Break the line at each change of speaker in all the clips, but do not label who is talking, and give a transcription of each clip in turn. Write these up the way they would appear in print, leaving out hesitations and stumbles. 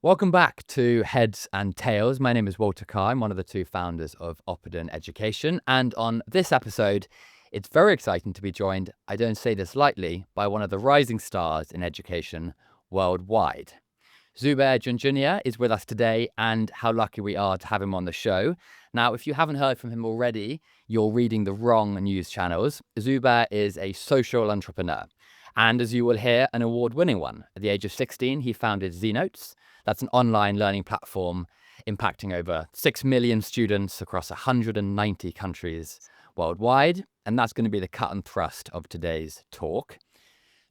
Welcome back to Heads and Tails. My name is Walter Carr. I'm one of the two founders of Oppidan Education. And on this episode, it's very exciting to be joined, I don't say this lightly, by one of the rising stars in education worldwide. Zubair Junjunia is with us today, and how lucky we are to have him on the show. Now, if you haven't heard from him already, you're reading the wrong news channels. Zubair is a social entrepreneur, and as you will hear, an award-winning one. At the age of 16, he founded ZNotes. That's an online learning platform impacting over 6 million students across 190 countries worldwide. And that's going to be the cut and thrust of today's talk.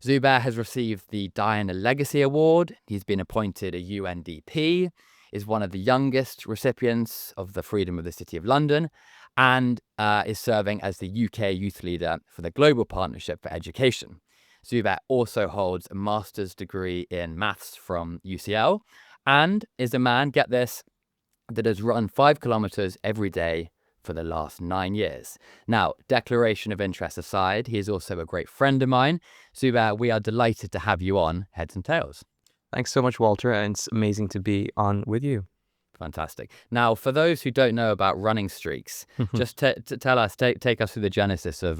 Zubair has received the Diana Legacy Award. He's been appointed a UNDP, is one of the youngest recipients of the Freedom of the City of London, and is serving as the UK Youth Leader for the Global Partnership for Education. Zubair also holds a master's degree in maths from UCL and is a man, get this, that has run 5 kilometers every day for the last 9 years. Now, declaration of interest aside, he is also a great friend of mine. Zubair, we are delighted to have you on Heads and Tails.
Thanks so much, Walter. And it's amazing to be on with you.
Fantastic. Now, for those who don't know about running streaks, just tell us, take us through the genesis of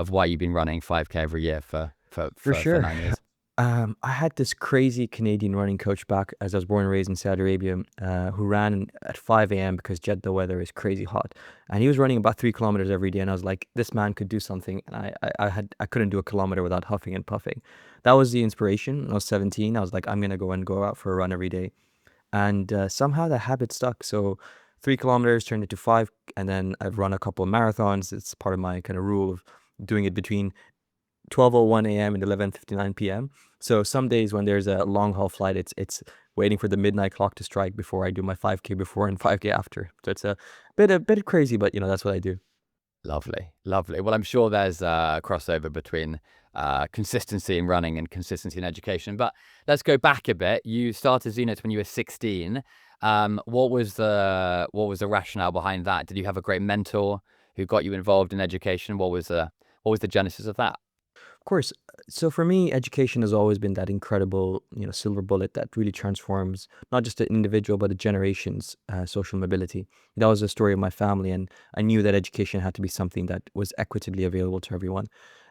why you've been running 5K every year for
sure.
9 years.
I had this crazy Canadian running coach back as I was born and raised in Saudi Arabia, who ran at 5 a.m. because Jeddah weather is crazy hot. And he was running about 3 kilometers every day. And I was like, this man could do something. And I couldn't do a kilometer without huffing and puffing. That was the inspiration. When I was 17, I was like, I'm going to go out for a run every day. And somehow that habit stuck. So 3 kilometers turned into 5. And then I've run a couple of marathons. It's part of my kind of rule of doing it between 12:01 a.m. and 11:59 p.m. So some days when there's a long haul flight, it's waiting for the midnight clock to strike before I do my 5K before and 5K after. So it's a bit crazy, but that's what I do.
Lovely. Well, I'm sure there's a crossover between consistency in running and consistency in education. But let's go back a bit. You started ZNotes when you were 16. What was the rationale behind that? Did you have a great mentor who got you involved in education? What was the genesis of that?
Of course. So for me, education has always been that incredible, silver bullet that really transforms not just an individual, but a generation's social mobility. That was the story of my family, and I knew that education had to be something that was equitably available to everyone.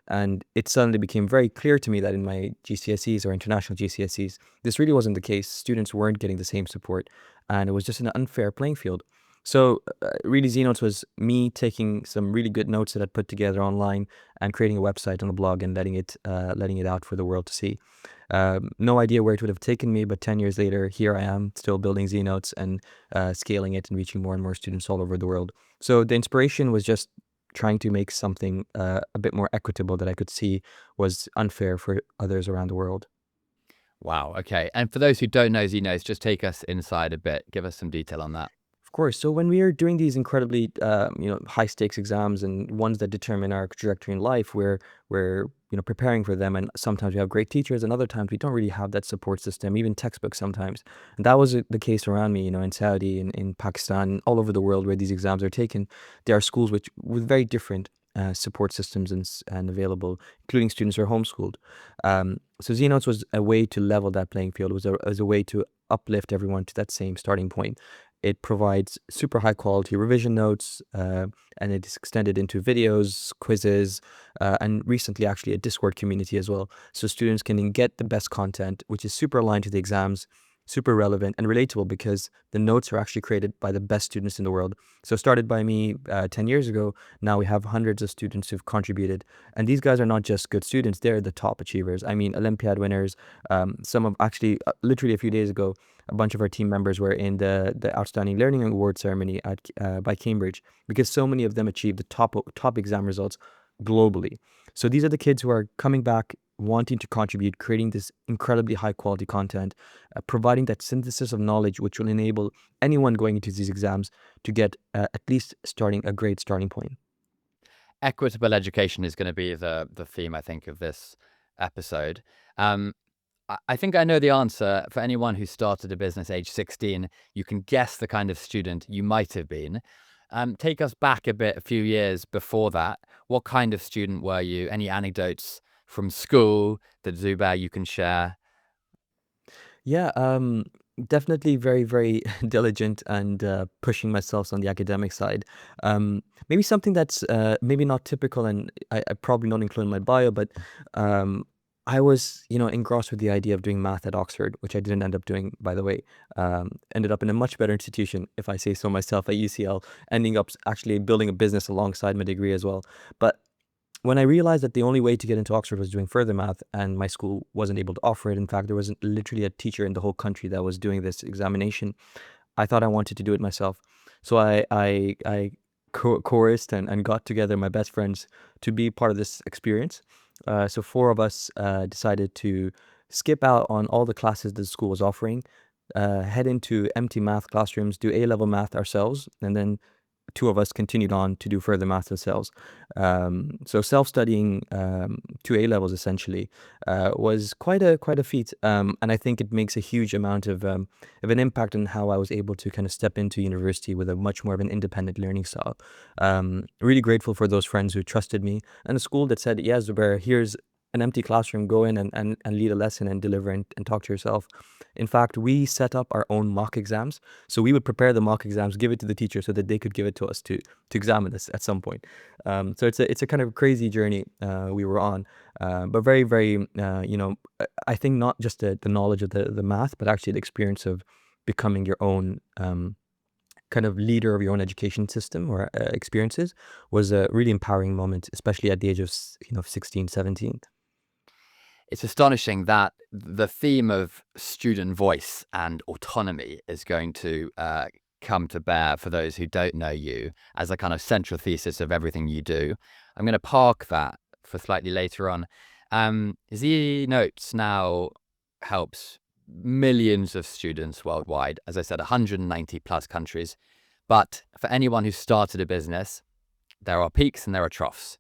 And it suddenly became very clear to me that in my GCSEs or international GCSEs, this really wasn't the case. Students weren't getting the same support, and it was just an unfair playing field. So really, ZNotes was me taking some really good notes that I'd put together online and creating a website and a blog and letting it out for the world to see. No idea where it would have taken me, but 10 years later, here I am still building ZNotes and scaling it and reaching more and more students all over the world. So the inspiration was just trying to make something a bit more equitable that I could see was unfair for others around the world.
Wow. Okay. And for those who don't know ZNotes, just take us inside a bit. Give us some detail on that.
Of course. So when we are doing these incredibly, high stakes exams and ones that determine our trajectory in life, we're preparing for them, and sometimes we have great teachers, and other times we don't really have that support system, even textbooks sometimes. And that was the case around me, in Saudi, in Pakistan, all over the world where these exams are taken. There are schools with very different support systems and available, including students who are homeschooled. So ZNotes was a way to level that playing field. It was a way to uplift everyone to that same starting point. It provides super high quality revision notes, and it is extended into videos, quizzes, and recently actually a Discord community as well. So students can get the best content, which is super aligned to the exams, super relevant and relatable because the notes are actually created by the best students in the world. So started by me 10 years ago, now we have hundreds of students who've contributed. And these guys are not just good students, they're the top achievers. I mean, Olympiad winners, some of actually, literally a few days ago, a bunch of our team members were in the Outstanding Learning Award ceremony by Cambridge because so many of them achieved the top exam results globally. So these are the kids who are coming back, wanting to contribute, creating this incredibly high quality content, providing that synthesis of knowledge which will enable anyone going into these exams to get at least a great starting point.
Equitable education is going to be the theme, I think, of this episode. I think I know the answer. For anyone who started a business age 16, you can guess the kind of student you might have been. Take us back a few years before that. What kind of student were you? Any anecdotes from school that Zubair you can share?
Yeah, Definitely very, very diligent and pushing myself on the academic side. Maybe something that's maybe not typical, and I probably not include in my bio, but um, I was, engrossed with the idea of doing math at Oxford, which I didn't end up doing, by the way. Ended up in a much better institution, if I say so myself, at UCL, ending up actually building a business alongside my degree as well. But when I realized that the only way to get into Oxford was doing further math, and my school wasn't able to offer it. In fact, there wasn't literally a teacher in the whole country that was doing this examination. I thought I wanted to do it myself. So I coerced and got together my best friends to be part of this experience. So four of us decided to skip out on all the classes the school was offering, head into empty math classrooms, do A-level math ourselves, and then two of us continued on to do further math ourselves. So self-studying two A levels essentially was quite a feat, and I think it makes a huge amount of an impact on how I was able to kind of step into university with a much more of an independent learning style. Really grateful for those friends who trusted me, and a school that said, "Yeah, Zubair, here's an empty classroom. Go in and lead a lesson and deliver and talk to yourself." In fact, we set up our own mock exams, so we would prepare the mock exams, give it to the teacher so that they could give it to us to examine us at some point. So it's a kind of crazy journey we were on, but very very I think not just the knowledge of the math, but actually the experience of becoming your own kind of leader of your own education system or experiences was a really empowering moment, especially at the age of 16, 17.
It's astonishing that the theme of student voice and autonomy is going to come to bear for those who don't know you as a kind of central thesis of everything you do. I'm going to park that for slightly later on. ZNotes now helps millions of students worldwide, as I said, 190 plus countries. But for anyone who started a business, there are peaks and there are troughs.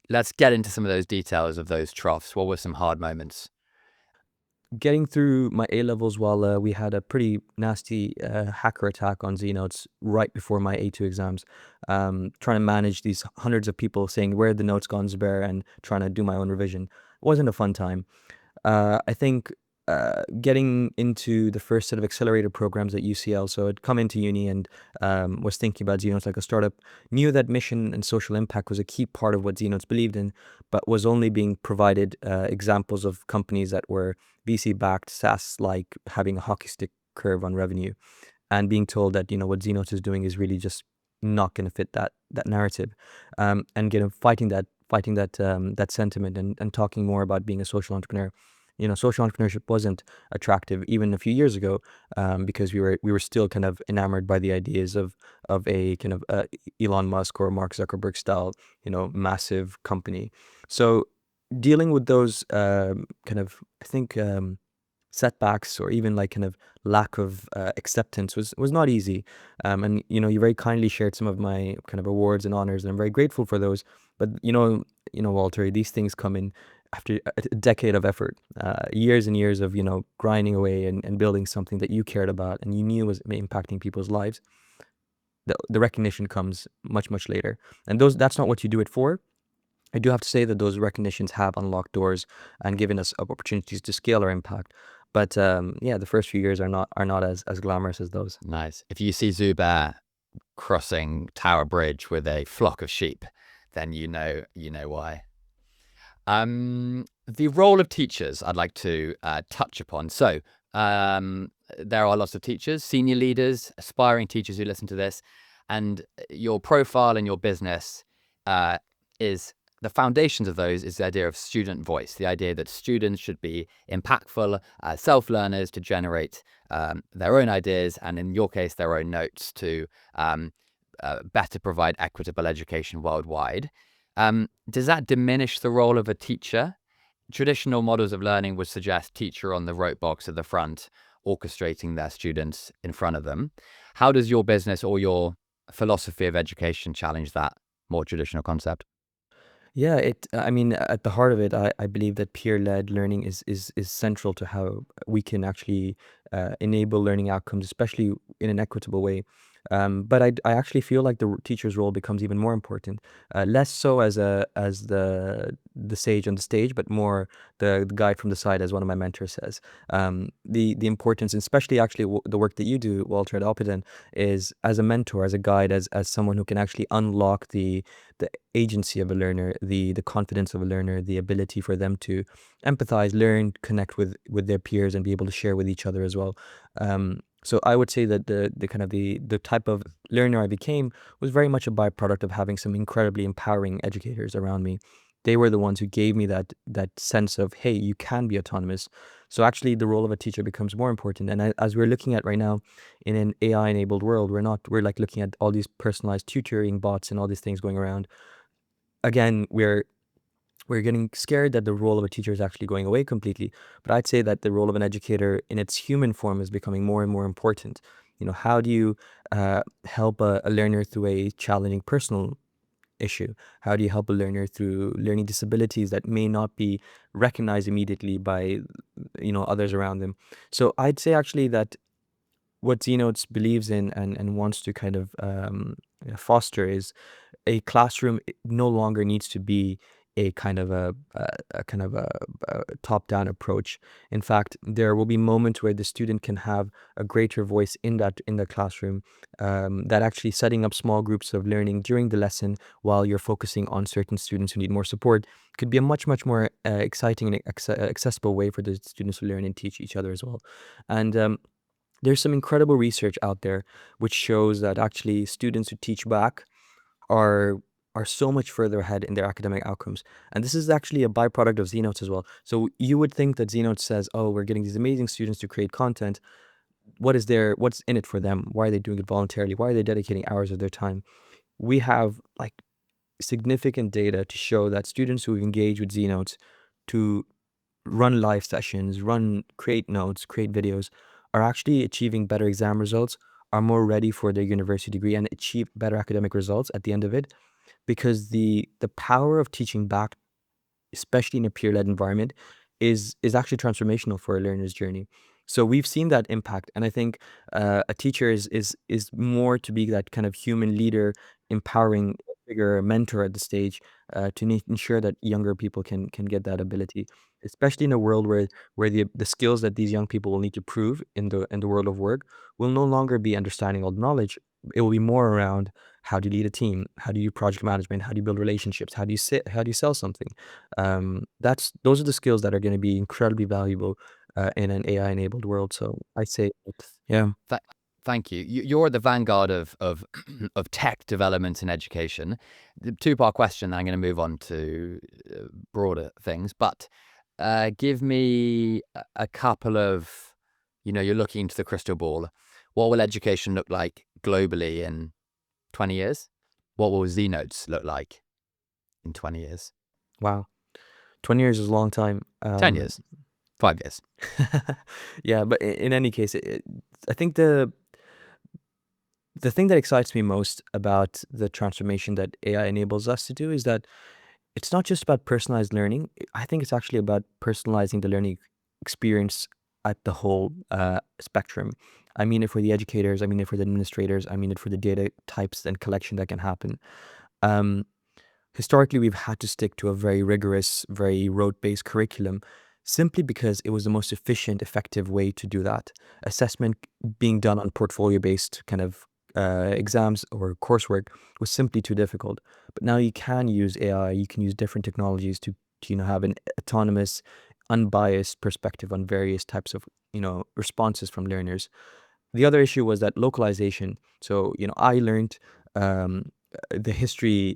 Let's get into some of those details of those troughs. What were some hard moments?
Getting through my A levels while we had a pretty nasty hacker attack on ZNotes right before my A2 exams, trying to manage these hundreds of people saying, "Where are the notes gone, Zubair?" and trying to do my own revision. Wasn't a fun time. I think getting into the first set of accelerator programs at UCL, so I'd come into uni and was thinking about ZNotes like a startup, knew that mission and social impact was a key part of what ZNotes believed in, but was only being provided examples of companies that were VC-backed, SaaS-like, having a hockey stick curve on revenue, and being told that what ZNotes is doing is really just not going to fit that narrative, and fighting that sentiment and talking more about being a social entrepreneur. Social entrepreneurship wasn't attractive even a few years ago, because we were still kind of enamored by the ideas of a kind of Elon Musk or Mark Zuckerberg style, massive company. So dealing with those kind of, I think, setbacks or even like kind of lack of acceptance was not easy. And you very kindly shared some of my kind of awards and honors, and I'm very grateful for those. But Walter, these things come in after a decade of effort, years and years of grinding away and building something that you cared about and you knew was impacting people's lives. The recognition comes much much later, and that's not what you do it for. I do have to say that those recognitions have unlocked doors and given us opportunities to scale our impact. But yeah, the first few years are not as glamorous as those.
Nice. If you see Zubair crossing Tower Bridge with a flock of sheep, then you know why. The role of teachers I'd like to touch upon. So there are lots of teachers, senior leaders, aspiring teachers who listen to this, and your profile and your business is the foundations of those is the idea of student voice, the idea that students should be impactful self-learners to generate their own ideas, and in your case, their own notes to better provide equitable education worldwide. Does that diminish the role of a teacher? Traditional models of learning would suggest teacher on the rote box at the front, orchestrating their students in front of them. How does your business or your philosophy of education challenge that more traditional concept?
Yeah, I mean, at the heart of it, I believe that peer-led learning is central to how we can actually enable learning outcomes, especially in an equitable way. But I actually feel like the teacher's role becomes even more important, less so as the sage on the stage, but more the guide from the side, as one of my mentors says. The importance, especially actually the work that you do, Walter, at Oppidan, is as a mentor, as a guide, as someone who can actually unlock the agency of a learner, the confidence of a learner, the ability for them to empathize, learn, connect with their peers, and be able to share with each other as well. So I would say that the kind of the type of learner I became was very much a byproduct of having some incredibly empowering educators around me. They were the ones who gave me that sense of, hey, you can be autonomous. So actually, the role of a teacher becomes more important. And as we're looking at right now, in an AI-enabled world, we're like looking at all these personalized tutoring bots and all these things going around. Again, we're getting scared that the role of a teacher is actually going away completely. But I'd say that the role of an educator in its human form is becoming more and more important. How do you help a learner through a challenging personal issue? How do you help a learner through learning disabilities that may not be recognized immediately by others around them? So I'd say actually that what ZNotes believes in and wants to kind of foster is a classroom no longer needs to be a kind of a top-down approach. In fact, there will be moments where the student can have a greater voice in the classroom. That actually setting up small groups of learning during the lesson while you're focusing on certain students who need more support could be a much more exciting and accessible way for the students to learn and teach each other as well. And there's some incredible research out there which shows that actually students who teach back are are so much further ahead in their academic outcomes. And this is actually a byproduct of ZNotes as well. So you would think that ZNotes says, oh, we're getting these amazing students to create content. What's in it for them? Why are they doing it voluntarily? Why are they dedicating hours of their time? We have like significant data to show that students who engage with ZNotes to run live sessions, create notes, create videos, are actually achieving better exam results, are more ready for their university degree, and achieve better academic results at the end of it, because the power of teaching back, especially in a peer-led environment, is actually transformational for a learner's journey. So we've seen that impact, and I think a teacher is more to be that kind of human leader, empowering figure, mentor at the stage, to ensure that younger people can get that ability, especially in a world where the skills that these young people will need to prove in the world of work will no longer be understanding old knowledge. It will be more around how do you lead a team, how do you do project management, how do you build relationships, how do you sell something. Those are the skills that are going to be incredibly valuable in an AI enabled world. So I say, yeah.
Th- Thank you. You're the vanguard of of tech development in education. The two-part question. Then I'm going to move on to broader things, but give me a couple of, you're looking into the crystal ball. What will education look like globally in 20 years? What will ZNotes look like in 20 years?
Wow. 20 years is a long time.
10 years? 5 years?
Yeah, but in any case, I think the thing that excites me most about the transformation that AI enables us to do is that it's not just about personalized learning. I think it's actually about personalizing the learning experience at the whole spectrum. I mean it for the educators, I mean it for the administrators, I mean it for the data types and collection that can happen. Um, Historically, we've had to stick to a very rigorous, very rote-based curriculum simply because it was the most efficient, effective way to do that. Assessment being done on portfolio-based kind of exams or coursework was simply too difficult. But now you can use AI, you can use different technologies to have an autonomous, unbiased perspective on various types of responses from learners. The other issue was that localization. So, I learned um, the history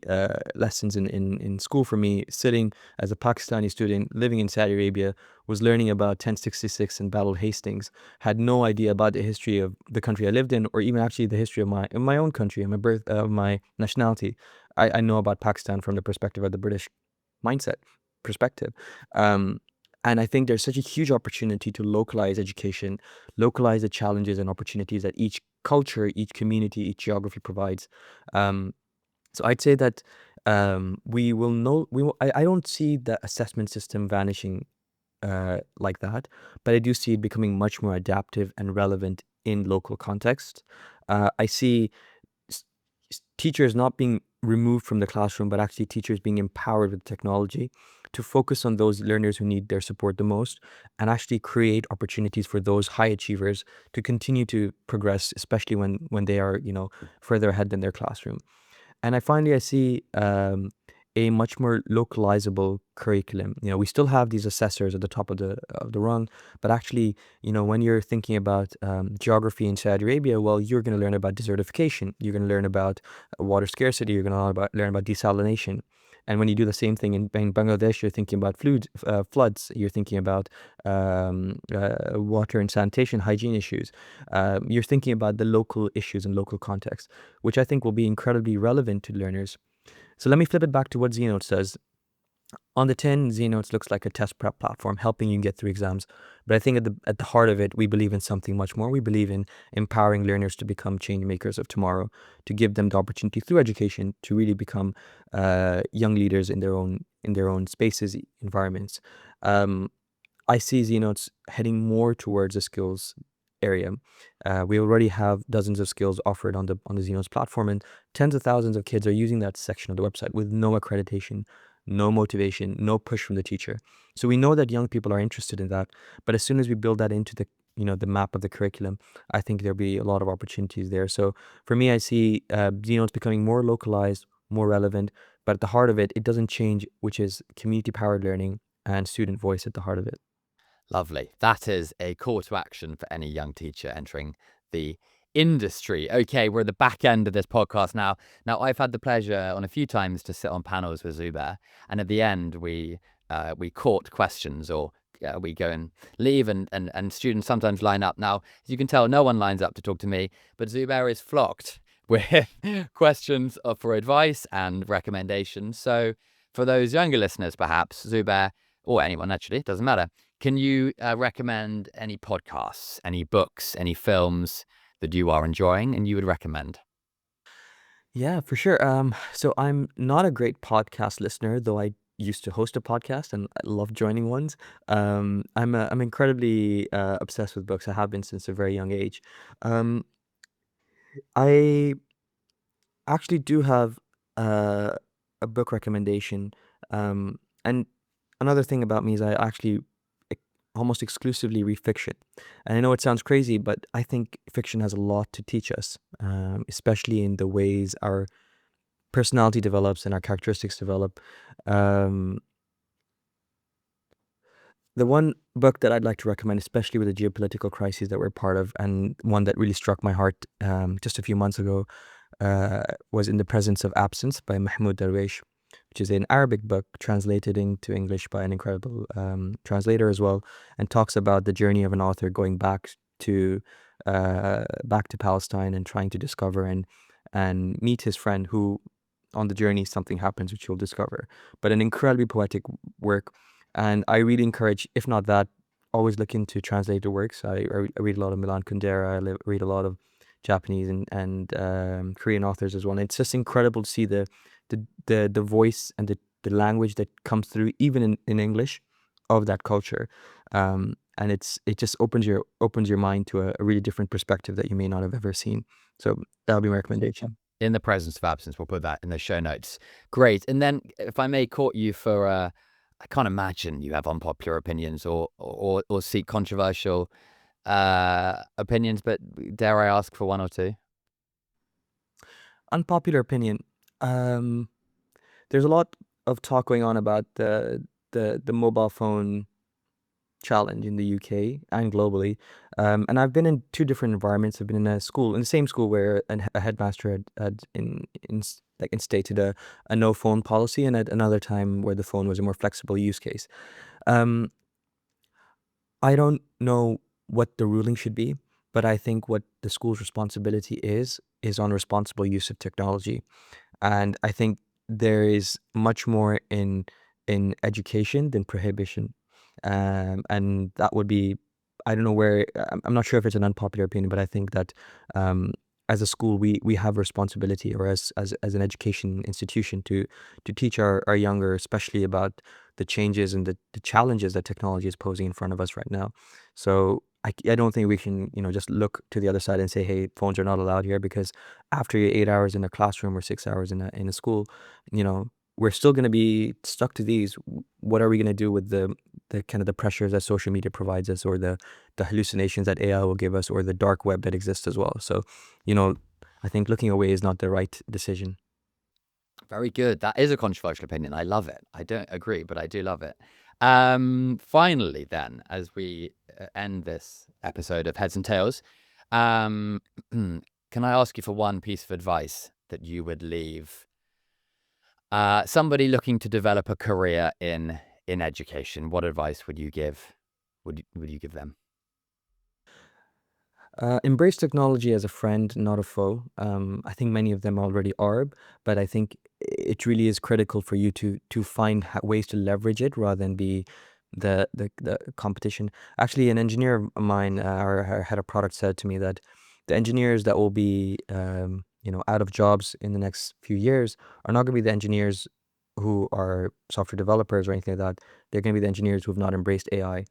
lessons in school for me, sitting as a Pakistani student living in Saudi Arabia, was learning about 1066 and Battle of Hastings, had no idea about the history of the country I lived in, or even actually the history of my own country and my nationality. I know about Pakistan from the perspective of the British mindset perspective. Um, and I think there's such a huge opportunity to localize education, localize the challenges and opportunities that each culture, each community, each geography provides. Um, so I'd say that we will know, I don't see the assessment system vanishing like that, but I do see it becoming much more adaptive and relevant in local context. I see s- teachers not being removed from the classroom, but actually teachers being empowered with technology to focus on those learners who need their support the most, and actually create opportunities for those high achievers to continue to progress, especially when they are, further ahead than their classroom. And I see a much more localizable curriculum. We still have these assessors at the top of the rung, but actually, when you're thinking about geography in Saudi Arabia, well, you're going to learn about desertification. You're going to learn about water scarcity. You're going to learn about desalination. And when you do the same thing in Bangladesh, you're thinking about floods. You're thinking about water and sanitation, hygiene issues. You're thinking about the local issues and local context, which I think will be incredibly relevant to learners. So let me flip it back to what ZNotes says. On the tin, ZNotes looks like a test prep platform helping you get through exams. But I think at the heart of it, we believe in something much more. We believe in empowering learners to become change makers of tomorrow, to give them the opportunity through education to really become young leaders in their own spaces, environments. Um, I see ZNotes heading more towards a skills area. We already have dozens of skills offered on the ZNotes platform, and tens of thousands of kids are using that section of the website with no accreditation, no motivation, no push from the teacher. So we know that young people are interested in that, but as soon as we build that into the map of the curriculum, I think there'll be a lot of opportunities there. So for me, I see ZNotes becoming more localized, more relevant, but at the heart of it, it doesn't change, which is community powered learning and student voice at the heart of it.
Lovely. That is a call to action for any young teacher entering the industry. Okay, we're at the back end of this podcast now. Now, I've had the pleasure on a few times to sit on panels with Zubair, and at the end, we court questions, or we go and leave, and students sometimes line up. Now, as you can tell, no one lines up to talk to me, but Zubair is flocked with questions for advice and recommendations. So, for those younger listeners, perhaps Zubair, or anyone actually, doesn't matter, can you recommend any podcasts, any books, any films that you are enjoying and you would recommend?
Yeah, for sure. So I'm not a great podcast listener, though I used to host a podcast and I love joining ones. I'm incredibly obsessed with books. I have been since a very young age. Um, I actually do have uh, a book recommendation. And another thing about me is I actually ex- almost exclusively read fiction. And I know it sounds crazy, but I think fiction has a lot to teach us, especially in the ways our personality develops and our characteristics develop. Um, the one book that I'd like to recommend, especially with the geopolitical crises that we're part of, and one that really struck my heart just a few months ago, was In the Presence of Absence by Mahmoud Darwish, which is an Arabic book translated into English by an incredible translator as well, and talks about the journey of an author going to back to Palestine and trying to discover and meet his friend who on the journey something happens which you'll discover. But an incredibly poetic work, and I really encourage, if not that, always look into translated works. I read a lot of Milan Kundera. Read a lot of Japanese and Korean authors as well. And it's just incredible to see the voice and the language that comes through even in English of that culture. And it just opens your mind to a really different perspective that you may not have ever seen. So that would be my recommendation.
In the Presence of Absence, we'll put that in the show notes. Great. And then, if I may court you for, I can't imagine you have unpopular opinions or seek controversial opinions, but dare I ask for one or two?
Unpopular opinion. Um, there's a lot of talk going on about the mobile phone challenge in the UK and globally. And I've been in two different environments. I've been in in the same school where a headmaster had like instated a no phone policy, and at another time where the phone was a more flexible use case. Um, I don't know what the ruling should be, but I think what the school's responsibility is on responsible use of technology. And I think there is much more in education than prohibition. And that would be, I don't know where, I'm not sure if it's an unpopular opinion, but I think that um, as a school, we have a responsibility, or as an education institution, to teach our younger, especially about the changes and the challenges that technology is posing in front of us right now. So I don't think we can, just look to the other side and say, hey, phones are not allowed here, because after your 8 hours in a classroom or 6 hours in a school, you know, we're still going to be stuck to these. What are we going to do with the kind of the pressures that social media provides us, or the hallucinations that AI will give us, or the dark web that exists as well? So, you know, I think looking away is not the right decision.
Very good. That is a controversial opinion. I love it. I don't agree, but I do love it. Finally, then, as we end this episode of Heads and Tails, um, can I ask you for one piece of advice that you would leave somebody looking to develop a career in education? What advice would you give? Would you give them?
Embrace technology as a friend, not a foe. I think many of them already are, but I think it really is critical for you to find ways to leverage it rather than be the competition. Actually, an engineer of mine, our head of product, said to me that the engineers that will be out of jobs in the next few years are not going to be the engineers who are software developers or anything like that. They're going to be the engineers who have not embraced AI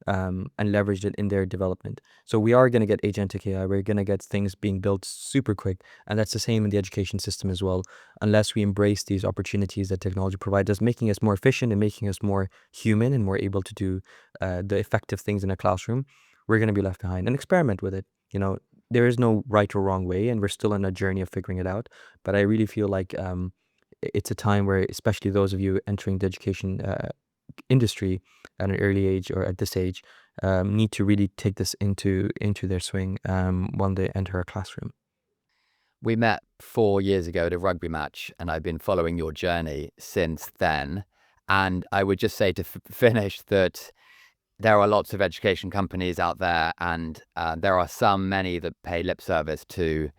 and leveraged it in their development. So we are going to get agentic AI. We're going to get things being built super quick. And that's the same in the education system as well. Unless we embrace these opportunities that technology provides us, making us more efficient and making us more human and more able to do the effective things in a classroom, we're going to be left behind. And experiment with it. There is no right or wrong way, and we're still on a journey of figuring it out. But I really feel like it's a time where, especially those of you entering the education industry at an early age or at this age, need to really take this into their swing when they enter a classroom.
We met 4 years ago at a rugby match, and I've been following your journey since then. And I would just say to finish that there are lots of education companies out there, and there are many that pay lip service to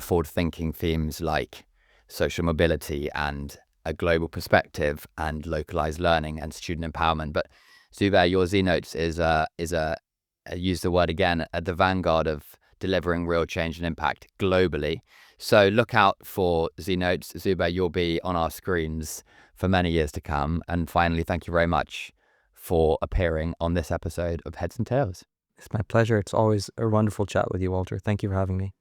forward-thinking themes like social mobility and a global perspective and localized learning and student empowerment. But Zubair, your ZNotes is use the word again, at the vanguard of delivering real change and impact globally. So look out for ZNotes. Zubair, you'll be on our screens for many years to come. And finally, thank you very much for appearing on this episode of Heads and Tails.
It's my pleasure. It's always a wonderful chat with you, Walter. Thank you for having me.